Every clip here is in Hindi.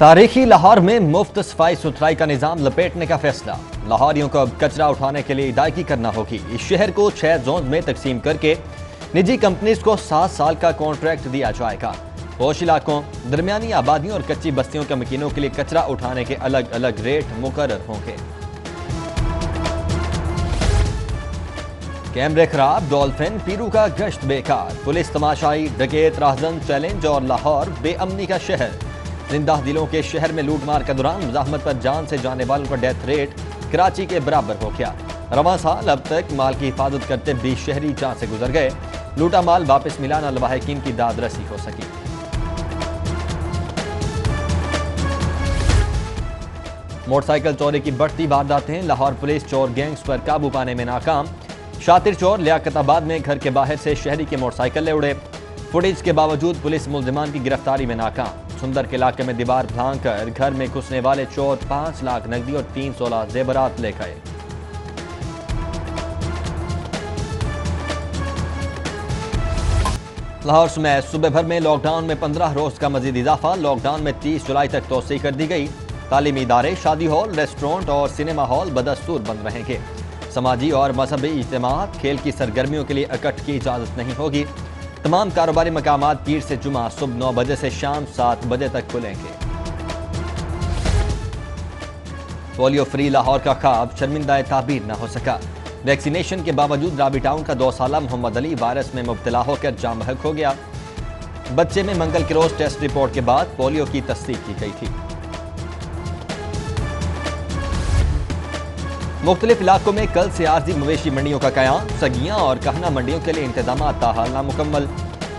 तारीखी लाहौर में मुफ्त सफाई सुथराई का निजाम लपेटने का फैसला। लाहौरियों को अब कचरा उठाने के लिए अदायगी करना होगी। इस शहर को 6 जोन में तकसीम करके निजी कंपनीज को 7 साल का कॉन्ट्रैक्ट दिया जाएगा। पोश इलाकों, दरमियानी आबादियों और कच्ची बस्तियों के मकीनों के लिए कचरा उठाने के अलग अलग रेट मुकर्रर होंगे। कैमरे खराब, डॉल्फिन, पीरू का गश्त बेकार, पुलिस तमाशाई, डकैत, राहजन चैलेंज और लाहौर बेअमनी का शहर। जिंदा दिलों के शहर में लूटमार के दौरान मुजाहमत पर जान से जाने वालों का डेथ रेट कराची के बराबर हो गया। रवां साल अब तक माल की हिफाजत करते 20 शहरी जान से गुजर गए। लूटा माल वापस मिलाना लवाहिकीन की दादरसी हो सकी। मोटरसाइकिल चोरी की बढ़ती वारदातें, लाहौर पुलिस चोर गैंग्स पर काबू पाने में नाकाम। शातिर चोर लियाकताबाद में घर के बाहर से शहरी के मोटरसाइकिल ले उड़े। फुटेज के बावजूद पुलिस मुल्जिमान की गिरफ्तारी में नाकाम। सुंदर के इलाके में दीवार भांग कर घर में घुसने वाले चोर 5 लाख नकदी और 316 जेवरात ले गए। लाहौर में सूबे भर में लॉकडाउन में 15 रोज का मजीद इजाफा। लॉकडाउन में 30 जुलाई तक तोसी कर दी गई। तालीमी इदारे, शादी हॉल, रेस्टोरेंट और सिनेमा हॉल बदस्तूर बंद रहेंगे। समाजी और मजहबी इज्तिमात, खेल की सरगर्मियों के लिए इकट्ठ की इजाजत नहीं होगी। तमाम कारोबारी मकामात पीर से जुमा सुबह 9 बजे से शाम 7 बजे तक खुलेंगे। पोलियो फ्री लाहौर का ख्वाब शर्मिंदा ताबीर न हो सका। वैक्सीनेशन के बावजूद राबी टाउन का 2 साला मोहम्मद अली वायरस में मुब्तला होकर जाम बहक हो गया। बच्चे में मंगल के रोज टेस्ट रिपोर्ट के बाद पोलियो की तस्दीक की गई थी। मुख्तलिफ इलाकों में कल से आर्जी मवेशी मंडियों का कयाम। सगियां और कहना मंडियों के लिए इंतजाम ताहाल नामुकम्मल।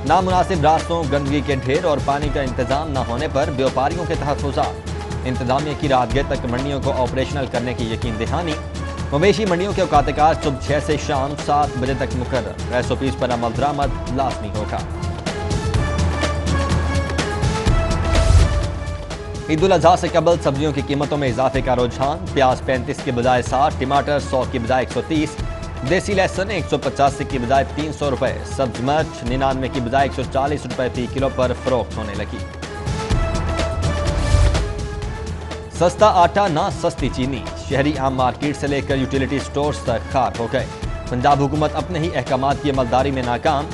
नामुनासिब रास्तों, गंदगी के ढेर और पानी का इंतजाम न होने पर व्यापारियों के तहफ़्फ़ुज़ात। इंतजामिया की रात गए तक मंडियों को ऑपरेशनल करने की यकीन दहानी। मवेशी मंडियों के औकात-ए-कार सुबह 6 से शाम 7 बजे तक मुकर्रर। SOPs पर अमल दरामद लाजमी होगा। ईद उल अज़हा से कबल सब्जियों की कीमतों में इजाफे का रुझान। प्याज 35 की बजाय 60, टमाटर 100 की बजाय 130, देसी लहसुन 185 की बजाय 300 रुपए, सब्ज मिर्च 99 की बजाय 140 रुपए फी किलो पर फरोख्त होने लगी। सस्ता आटा ना सस्ती चीनी, शहरी आम मार्केट से लेकर यूटिलिटी स्टोर्स तक खार हो गए। पंजाब हुकूमत अपने ही अहकामात की अमलदारी में नाकाम।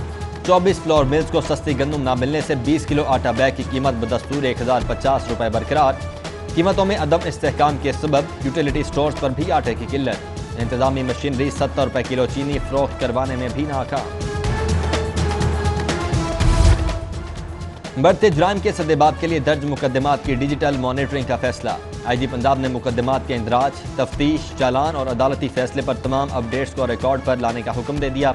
24 फ्लोर मिल्स को सस्ती गंदम न मिलने से 20 किलो आटा बैग की कीमत बदस्तूर 1050 रुपए बरकरार। कीमतों में अदम इस्तेहकाम के सबब यूटिलिटी स्टोर्स पर भी आटे की किल्लत। इंतजामी मशीनरी 70 रुपए किलो चीनी फरोख्त करवाने में भी नाकाम। बढ़ते जुराइम के सद्देबाब के लिए दर्ज मुकदमात की डिजिटल मॉनिटरिंग का फैसला। IG पंजाब ने मुकदमात के इंदराज, तफ्तीश, चालान और अदालती फैसले पर तमाम अपडेट्स को रिकॉर्ड पर लाने का हुक्म दे दिया।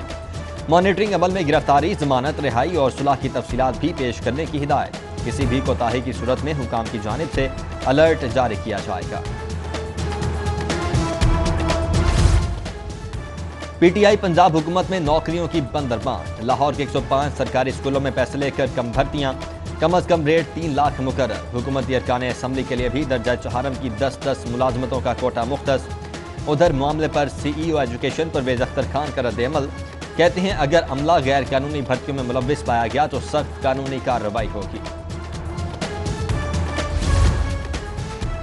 मॉनिटरिंग अमल में गिरफ्तारी, जमानत, रिहाई और सुलह की तफसीलात भी पेश करने की हिदायत। किसी भी कोताही की सूरत में हुकाम की जानिब से अलर्ट जारी किया जाएगा। PTI पंजाब हुकूमत में नौकरियों की बंदरबांट। लाहौर के 105 सरकारी स्कूलों में पैसे लेकर कम भर्तियां, कम अज कम रेट 3 लाख मुकर्रर। हुकूमती अरकान असम्बली के लिए भी दर्जा चहारम की 10-10 मुलाजमतों का कोटा मुख्तस। उधर मामले पर CEO एजुकेशन परवेज अख्तर खान का रद्द अमल। कहते हैं अगर अमला गैर कानूनी भर्तियों में मुलव्विस पाया गया तो सख्त कानूनी कार्रवाई होगी।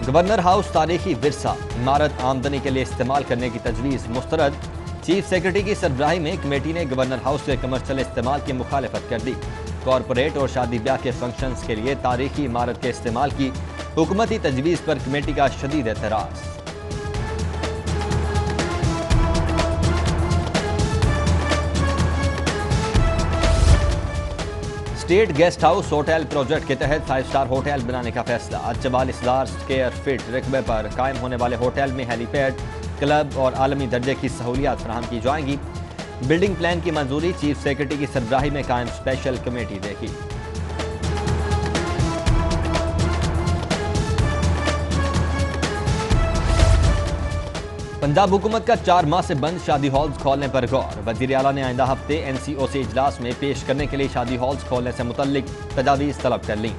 गवर्नर हाउस तारीखी विरसा, इमारत आमदनी के लिए इस्तेमाल करने की तजवीज़ मुस्तरद। चीफ सेक्रेटरी की सरबराही में कमेटी ने गवर्नर हाउस के कमर्शियल इस्तेमाल की मुखालफत कर दी। कॉरपोरेट और शादी ब्याह के फंक्शंस के लिए तारीखी इमारत के इस्तेमाल की हुकूमती तजवीज़ पर कमेटी का शदीद एतराज़। State guest house hotel project के तहत 5 स्टार होटल बनाने का फैसला। 44,000 स्क्वायर फीट रकबे पर कायम होने वाले होटल में हेलीपैड, क्लब और आलमी दर्जे की सहूलियात फराहम की जाएंगी। बिल्डिंग प्लान की मंजूरी चीफ सेक्रेटरी की सरबराही में कायम स्पेशल कमेटी देगी। पंजाब हुकूमत का 4 माह से बंद शादी हॉल्स खोलने पर गौर। वजीर आला ने आइंदा हफ्ते NCOC इजलास में पेश करने के लिए शादी हॉल्स खोलने से मुतल्लिक तजावीज़ तलब कर ली।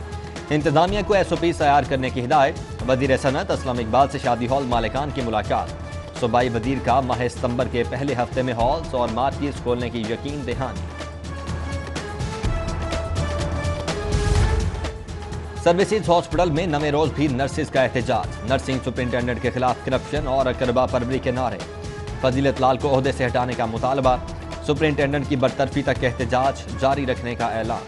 इंतजामिया को SOP तैयार करने की हिदायत। वजीर सनत असलम इकबाल से शादी हॉल मालिकान की मुलाकात। सूबाई वजीर का माह सितंबर के पहले हफ्ते में हॉल्स और मार्केट्स खोलने की यकीन दहानी। सर्विसेज हॉस्पिटल में नवे रोज भी नर्सिस का एहतजाज। नर्सिंग सुपरिंटेंडेंट के खिलाफ करप्शन और अकरबा परवरी के नारे। फजीलत लाल को ओहदे से हटाने का मुतालबा। सुपरिंटेंडेंट की बरतरफी तक एहतजाज जारी रखने का ऐलान।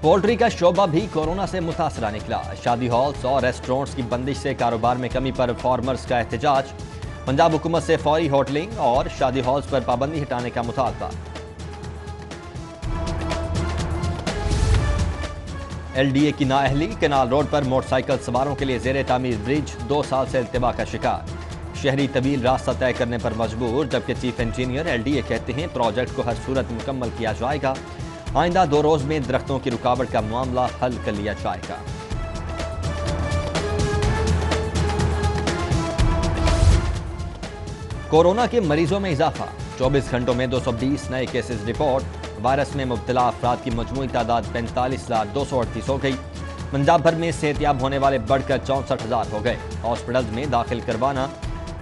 पोल्ट्री का शोबा भी कोरोना से मुतासरा निकला। शादी हॉल्स और रेस्टोरेंट्स की बंदिश से कारोबार में कमी पर फार्मर्स का एहतजाज। पंजाब हुकूमत से फौरी होटलिंग और शादी हॉल्स पर पाबंदी हटाने का मुतालबा। एलडीए की नाअहली। कैनाल रोड पर मोटरसाइकिल सवारों के लिए जेर तामीर ब्रिज 2 साल से इल्तिबा का शिकार। शहरी तवील रास्ता तय करने पर मजबूर, जबकि चीफ इंजीनियर एलडीए कहते हैं प्रोजेक्ट को हर सूरत मुकम्मल किया जाएगा। आइंदा 2 रोज में दरख्तों की रुकावट का मामला हल कर लिया जाएगा। कोरोना के मरीजों में इजाफा। 24 घंटों में 220 नए केसेस रिपोर्ट। वायरस में मुब्तला अफराद की मजमूई तादाद 45,238 हो गई। पंजाब भर में सेहतियाब होने वाले बढ़कर 64,000 हो गए। हॉस्पिटल्स में दाखिल करवाना।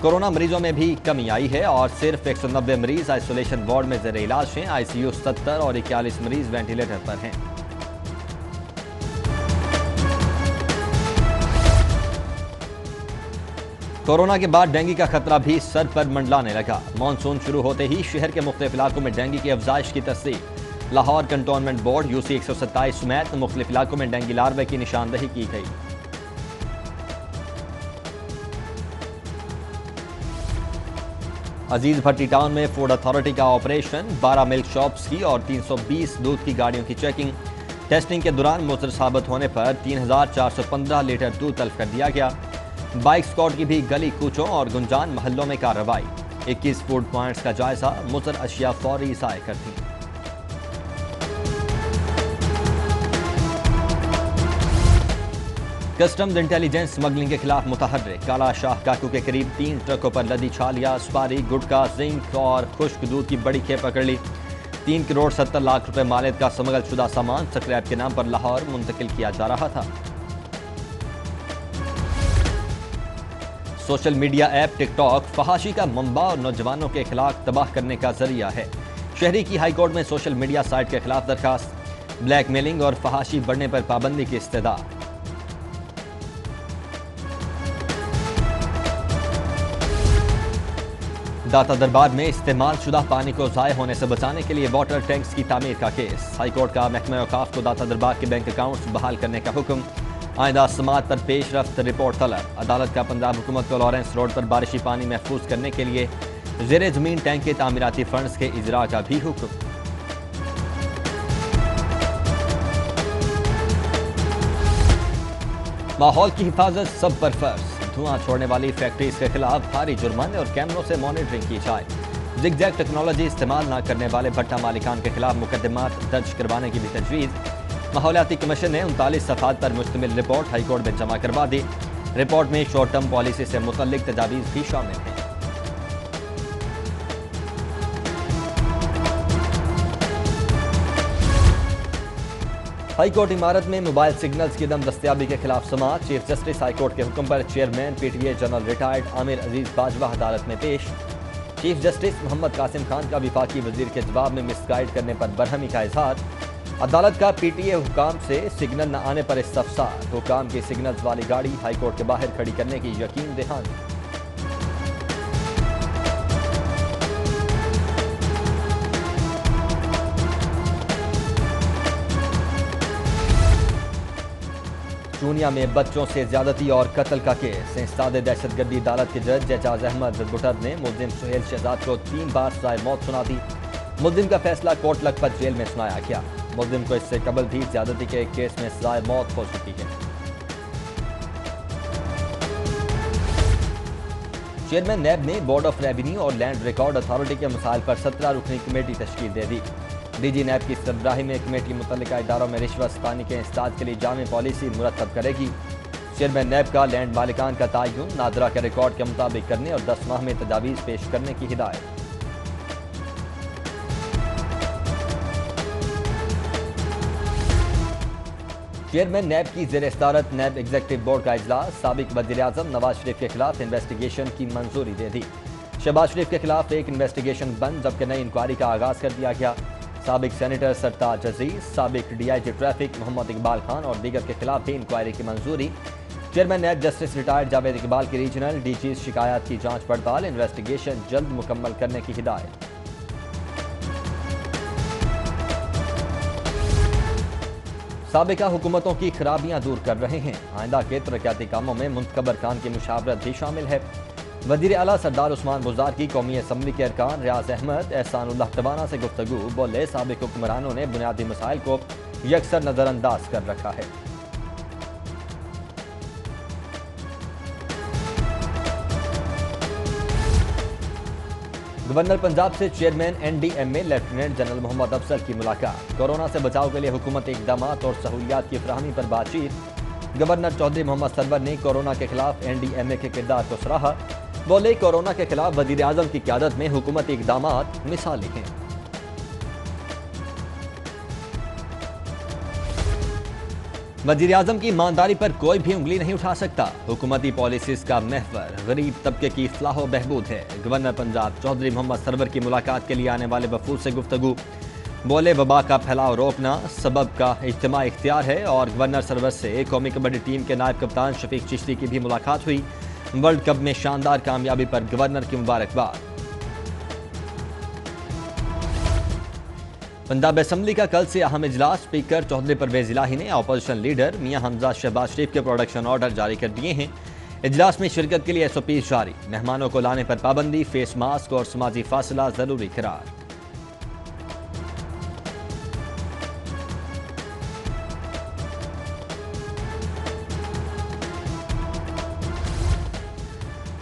कोरोना मरीजों में भी कमी आई है और सिर्फ 190 मरीज आइसोलेशन वार्ड में ज़ेर इलाज हैं। आईसीयू 70 और 41 मरीज वेंटिलेटर पर हैं। कोरोना के बाद डेंगू का खतरा भी सर पर मंडलाने लगा। मानसून शुरू होते ही शहर के मुख्तलिफ इलाकों में डेंगू की अफजाइश की तस्दीक। लाहौर कंटोनमेंट बोर्ड यूसी 127 समेत मुख्तलिफ इलाकों में डेंगू लार्वे की निशानदही की गई। अजीज भट्टी टाउन में फूड अथॉरिटी का ऑपरेशन। 12 मिल्क शॉप्स की और 320 दूध की गाड़ियों की चेकिंग। टेस्टिंग के दौरान मुज़र साबित होने पर 3,415 लीटर दूध तल्फ कर दिया गया। बाइक स्क्वाड की भी गली कूचों और गुंजान महल्लों में कार्रवाई। 21 फूड पॉइंट्स का जायजा। मुज़र अशिया फौरी ज़ाय कर दी। कस्टम्स इंटेलिजेंस स्मगलिंग के खिलाफ मुतहर्रिक। काला शाह काकू के करीब 3 ट्रकों पर लदी छालिया, सुपारी, गुटखा, जिंक और खुश्क दूध की बड़ी खेप पकड़ ली। 3 करोड़ 70 लाख रुपए मालियत का स्मगल शुदा सामान स्क्रैप के नाम पर लाहौर मुंतकिल किया जा रहा था। सोशल मीडिया ऐप टिकटॉक फहाशी का मंबा और नौजवानों के खिलाफ तबाह करने का जरिया है। शहरी की हाई कोर्ट में सोशल मीडिया साइट के खिलाफ दरखास्त। ब्लैकमेलिंग और फहाशी बढ़ने पर पाबंदी की इस्तदा। दाता दरबार में इस्तेमाल शुदा पानी को ज़ाय होने से बचाने के लिए वाटर टैंक्स की तामीर का केस। हाईकोर्ट का महकमा औकाफ को दाता दरबार के बैंक अकाउंट्स बहाल करने का हुक्म। आइंदा समात पर पेशरफ्त रिपोर्ट तलब। अदालत का पंजाब हुकूमत को लॉरेंस रोड पर बारिशी पानी महफूज करने के लिए ज़ेरे ज़मीन टैंक के तामीराती फंड्स के इजरा का भी हुक्म। माहौल की हिफाजत सब पर फर्ज। धुआं छोड़ने वाली फैक्ट्रीज के खिलाफ भारी जुर्माने और कैमरों से मॉनिटरिंग की जाए। जिगजैग टेक्नोलॉजी इस्तेमाल न करने वाले भट्टा मालिकान के खिलाफ मुकदमात दर्ज करवाने की भी तजवीज़। माहौलियाती कमीशन ने 39 सफ़ात पर मुश्तमिल रिपोर्ट हाईकोर्ट में जमा करवा दी। रिपोर्ट में शॉर्ट टर्म पॉलिसी से मुतल्लिक तजावीज़ भी शामिल हैं। हाईकोर्ट इमारत में मोबाइल सिग्नल्स की दम दस्तियाबी के खिलाफ समाअत। चीफ जस्टिस हाईकोर्ट के हुक्म पर chairman PTA general retired Aamir Aziz Bajwa अदालत में पेश। चीफ जस्टिस मोहम्मद कासिम खान का विफाकी वजीर के जवाब में मिसगाइड करने पर बरहमी का इजहार। अदालत का पीटीए हुकाम से सिग्नल न आने पर इस्तफसार। हुकाम की सिग्नल्स वाली गाड़ी हाईकोर्ट के बाहर खड़ी करने की यकीन दहानी। चूनिया में बच्चों से ज्यादती और कत्ल का केस। इंसदाद दहशतगर्दी अदालत के जज एजाज अहमद बुटर ने मुलजिम सुहेल शहजाद को 3 बार सजाए मौत सुना दी। मुलजिम का फैसला कोट लखपत जेल में सुनाया गया। मुलजिम को इससे कबल भी ज्यादती के एक केस में सजाए मौत हो चुकी है। चेयरमैन नैब ने बोर्ड ऑफ रेवेन्यू और लैंड रिकॉर्ड अथॉरिटी के मसाइल पर 17 रुकनी कमेटी तश्कील दे दी। डीजी नैब की सरबराही में कमेटी मुतल्लिका इदारों में रिश्वत स्थानी के इंसदाद के लिए जामी पॉलिसी मुरतब करेगी। चेयरमैन नैब का लैंड मालिकान का तयन नादरा के रिकॉर्ड के मुताबिक करने और 10 माह में तजावीज़ पेश करने की हिदायत। चेयरमैन नैब की ज़ेर सदारत नैब एग्जीक्यूटिव बोर्ड का इजलास। साबिक वज़ीर आज़म नवाज शरीफ के खिलाफ इन्वेस्टिगेशन की मंजूरी दे दी। शहबाज शरीफ के खिलाफ एक इन्वेस्टिगेशन बंद, जबकि नई इंक्वायरी का आगाज कर दिया गया। साबिक सेनेटर सरताज अजीज, साबिक डीआईजी ट्रैफिक मोहम्मद इकबाल खान और दीगर के खिलाफ भी इंक्वायरी की मंजूरी। चेयरमैन नेब जस्टिस रिटायर्ड जावेद इकबाल की रीजनल डीजी शिकायत की जांच पड़ताल, इन्वेस्टिगेशन जल्द मुकम्मल करने की हिदायत। साबिका हुकूमतों की खराबियां दूर कर रहे हैं, आइंदा के तरक्याती कामों में मुंतखबर खान की मुशावरत भी शामिल है। वजीर आला सरदार उस्मान बुज़दार की कौमी असम्बली के अरकान रियाज अहमद, एहसानुल्लाह टवाना से गुफ्तगू। बोले साबिक हुक्मरानों ने बुनियादी मसाइल को यकसर नजरअंदाज कर रखा है। गवर्नर पंजाब से chairman NDMA lieutenant general Mohammad Afzal की मुलाकात। कोरोना से बचाव के लिए हुकूमती इकदाम और सहूलियात की फराहमी पर बातचीत। गवर्नर चौधरी मोहम्मद सरवर ने कोरोना के खिलाफ एनडीएमए के किरदार को सराहा। बोले कोरोना के खिलाफ वजीर आजम की क़यादत में हुकूमती इकदाम मिसाली हैं। वजीर आजम की ईमानदारी पर कोई भी उंगली नहीं उठा सकता। हुकूमती पॉलिसीज का महवर गरीब तबके की फलाह बहबूद है। गवर्नर पंजाब चौधरी मोहम्मद सरवर की मुलाकात के लिए आने वाले वफूद से गुफ्तगू। बोले वबा का फैलाव रोकना सबब का इज्तिमा इख्तियार है। और गवर्नर सरवर से कौमी कबड्डी टीम के नायब कप्तान शफीक चिश्ती की भी मुलाकात हुई। वर्ल्ड कप में शानदार कामयाबी पर गवर्नर की मुबारकबाद। पंजाब असम्बली का कल से अहम इजलास। स्पीकर चौधरी परवेज इलाही ने अपोजिशन लीडर मियां हमजा शहबाज शरीफ के प्रोडक्शन ऑर्डर जारी कर दिए हैं। इजलास में शिरकत के लिए एसओपी जारी। मेहमानों को लाने पर पाबंदी, फेस मास्क और समाजी फासला जरूरी करार।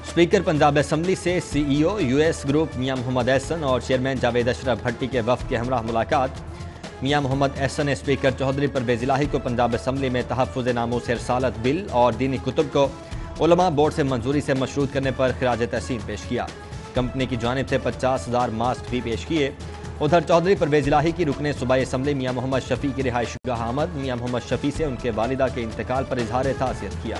स्पीकर पंजाब असम्बली से सीईओ यूएस ग्रुप मियां मोहम्मद एहसन और चेयरमैन जावेद अशरफ भट्टी के वफ्द के हमरा मुलाकात। मियां मोहम्मद एहसन ने स्पीकर चौधरी परवेज इलाही को पंजाब असम्बली में तहफ़्फ़ुज़ नामूस रिसालत बिल और दीनी कुतुब को उलमा बोर्ड से मंजूरी से मशरूत करने पर खिराज तहसीन पेश किया। कंपनी की जानिब से 50,000 मास्क भी पेश किए। उधर चौधरी परवेज इलाही की रुकने सूबाई असम्बली मियां मोहम्मद शफी की रिहाइशगाह आमद। मियां मोहम्मद शफी से उनके वालिदा के इंतकाल पर इजहार ताज़ियत किया।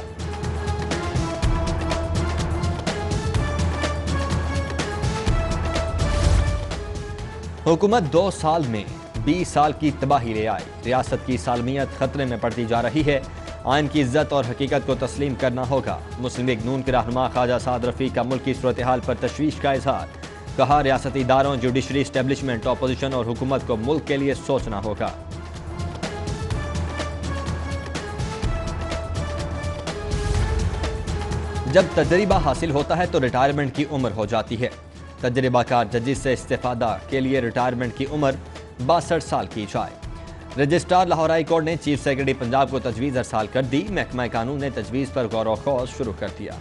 हुकूमत 2 साल में 20 साल की तबाही ले आई। रियासत की सालमियत खतरे में पड़ती जा रही है। आइन की इज्जत और हकीकत को तस्लीम करना होगा। मुस्लिम लीग नून के रहनुमा ख्वाजा साद रफ़ी का मुल्क की सूरत हाल पर तशवीश का इजहार। कहा रियासती इदारों, जुडिशरी एस्टेब्लिशमेंट, अपोजिशन और हुकूमत को मुल्क के लिए सोचना होगा। जब तजर्बा हासिल होता है तो रिटायरमेंट की उम्र हो जाती है। तजर्बाकार जजेस से इस्तेफादा के लिए रिटायरमेंट की उम्र 62 साल की जाए। रजिस्ट्रार लाहौर हाई कोर्ट ने चीफ सेक्रेटरी पंजाब को तजवीज़ अरसाल कर दी। महकमा कानून ने तजवीज़ पर गौर व खौज शुरू कर दिया।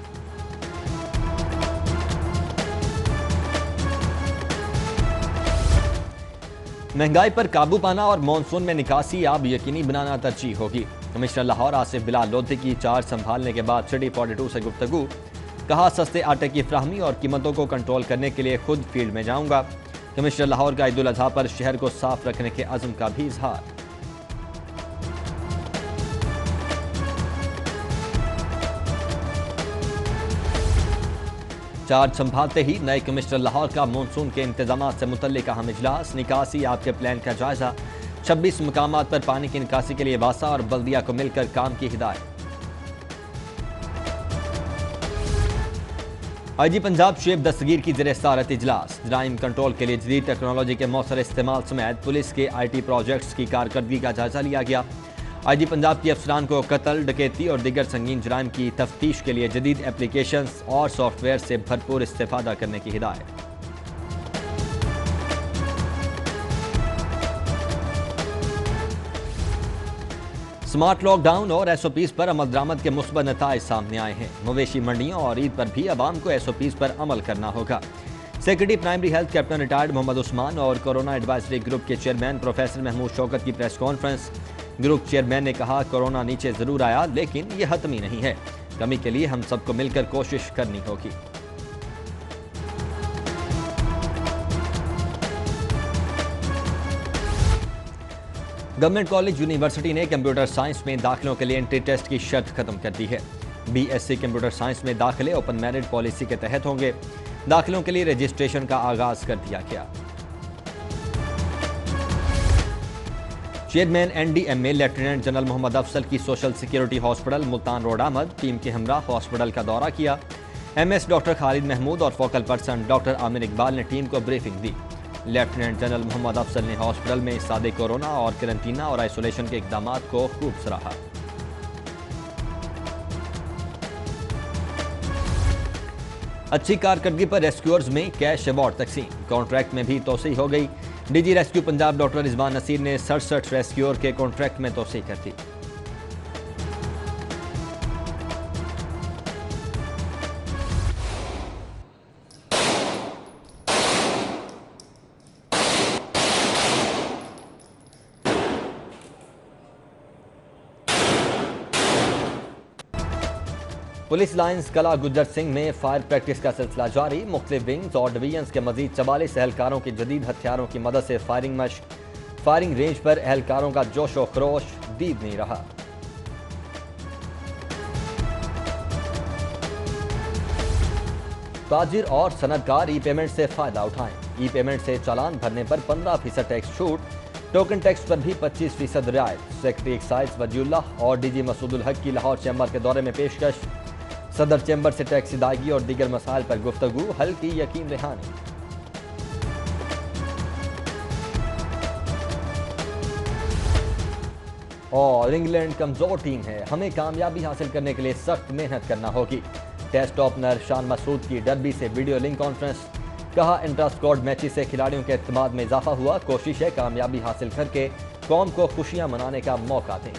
महंगाई पर काबू पाना और मानसून में निकासी अब यकीनी बनाना तरजीह होगी। कमिश्नर लाहौर आसिफ बिलाल लोधी की चार्ज संभालने के बाद सिटी 42 से गुफ्तगू। कहा सस्ते आटे की फ्राहमी और कीमतों को कंट्रोल करने के लिए खुद फील्ड में जाऊंगा। कमिश्नर लाहौर का ईद उल अजहा पर शहर को साफ रखने के अज़्म का भी इजहार। चार्ज संभालते ही नए कमिश्नर लाहौर का मानसून के इंतजाम से मुतल्लिक अहम इजलास। निकासी आपके प्लान का जायजा। 26 मकामात पर पानी की निकासी के लिए वासा और बल्दिया को मिलकर काम की हिदायत। आईजी पंजाब शुएब दस्तगीर की ज़ेर सदारत इजलास। जराइम कंट्रोल के लिए जदीद टेक्नोलॉजी के मौसर इस्तेमाल समेत पुलिस के IT प्रोजेक्ट्स की कारकर्दगी का जायजा लिया गया। आईजी पंजाब के अफसरान को कत्ल, डकैती और दीगर संगीन जराइम की तफ्तीश के लिए जदीद एप्लीकेशंस और सॉफ्टवेयर से भरपूर इस्तेफादा करने की हिदायत। स्मार्ट लॉकडाउन और SOPs पर अमल दरामद के मुस्बत नताइज सामने आए हैं। मवेशी मंडियों और ईद पर भी अवाम को SOPs पर अमल करना होगा। Secretary primary health captain retired Mohammad Usman और कोरोना एडवाइजरी ग्रुप के चेयरमैन प्रोफेसर महमूद शौकत की प्रेस कॉन्फ्रेंस। ग्रुप चेयरमैन ने कहा कोरोना नीचे जरूर आया लेकिन यह हतमी नहीं है। कमी के लिए हम सबको मिलकर कोशिश करनी होगी। गवर्नमेंट कॉलेज यूनिवर्सिटी ने कंप्यूटर साइंस में दाखिलों के लिए एंट्री टेस्ट की शर्त खत्म कर दी है। BSc कंप्यूटर साइंस में दाखिले ओपन मेरिट पॉलिसी के तहत होंगे। दाखिलों के लिए रजिस्ट्रेशन का आगाज कर दिया गया। Chairman NDMA lieutenant general Mohammad Afzal की social security hospital Multan road आमद टीम के हमरा हॉस्पिटल का दौरा किया। MS डॉक्टर खालिद महमूद और focal person doctor Aamir Iqbal ने टीम को ब्रीफिंग दी। लेफ्टिनेंट जनरल मोहम्मद अफसल ने हॉस्पिटल में सादे कोरोना और क्वारंटीना और आइसोलेशन के इकदाम को खूब सराहा। अच्छी कारकर्दगी पर रेस्क्यूअर्स में कैश अवार्ड तकसीम, कॉन्ट्रैक्ट में भी तोसी हो गई। DG rescue Punjab doctor Rizwan Naseer ने 67 रेस्क्यूअर के कॉन्ट्रैक्ट में तोसी कर दी। पुलिस लाइन्स कला गुज्जर सिंह में फायर प्रैक्टिस का सिलसिला जारी। मुख्तलिफ विंग्स और डिवीजन्स के मजीद 44 एहलकारों की जदीद हथियारों की मदद से फायरिंग मश्क। फायरिंग रेंज पर एहलकारों का जोश व खरोश दीद नहीं रहा। ताजिर और सनतकार ई पेमेंट से फायदा उठाएं। ई पेमेंट से चालान भरने पर 15% टैक्स छूट, टोकन टैक्स पर भी 25% रियायत। सेक्रेटरी एक्साइज वजीउल्लाह और DG मसूदुल हक की लाहौर चैम्बर के दौरे में पेशकश। सदर चैम्बर से टैक्स अदायगी और दीगर मसाइल पर गुफ्तगू, हल की यकीन दहानी। और इंग्लैंड कमजोर टीम है, हमें कामयाबी हासिल करने के लिए सख्त मेहनत करना होगी। टेस्ट ओपनर शान मसूद की डर्बी से वीडियो लिंक कॉन्फ्रेंस, कहा इंट्रा स्क्वाड मैचेस से खिलाड़ियों के एतमाद में इजाफा हुआ। कोशिश है कामयाबी हासिल करके कौम को खुशियां मनाने का मौका दें।